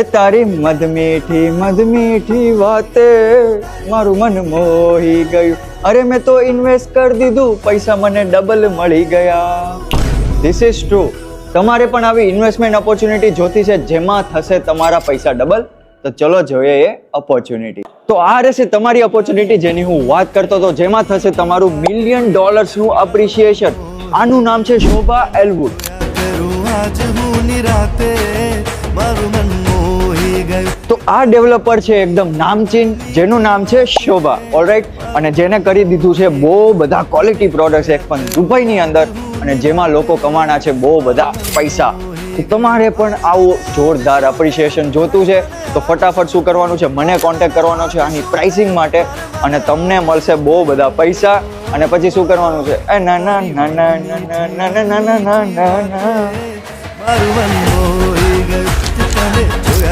કે તારી મધમીઠી વાતે મારું મન મોહી ગયું. અરે મેં તો ઇન્વેસ્ટ કરી દીધું, પૈસા મને ડબલ મળી ગયા. This is true. તમારે પણ આવી ઇન્વેસ્ટમેન્ટ ઓપોર્ચ્યુનિટી જોતી છે જેમાં થશે તમારા પૈસા ડબલ? તો ચલો જોઈએ એ ઓપોર્ચ્યુનિટી. તો આ રહેશે તમારી ઓપોર્ચ્યુનિટી જેની હું વાત કરતો હતો, જેમાં થશે તમારું $1 મિલિયન નું અપ્રિશિએશન. આનું નામ છે શોભા એલ્વવુડ. તો આ ડેવલપર છે એકદમ નામચીન, જેનું નામ છે શોભા. ઓલરાઈટ. અને જેને કરી દીધું છે બહુ બધા ક્વોલિટી પ્રોડક્ટ્સ એક પણ દુબઈની અંદર, અને જેમાં લોકો કમાણા છે બહુ બધા પૈસા. તો તમારે પણ આવું જોરદાર એપ્રિશિએશન જોતું છે તો ફટાફટ શું કરવાનું છે, મને કોન્ટેક્ટ કરવાનો છે આની પ્રાઇસિંગ માટે, અને તમને મળશે બહુ બધા પૈસા. અને પછી શું કરવાનું છે, એ ના ના ના ના ના ના ના ના ના ના ના.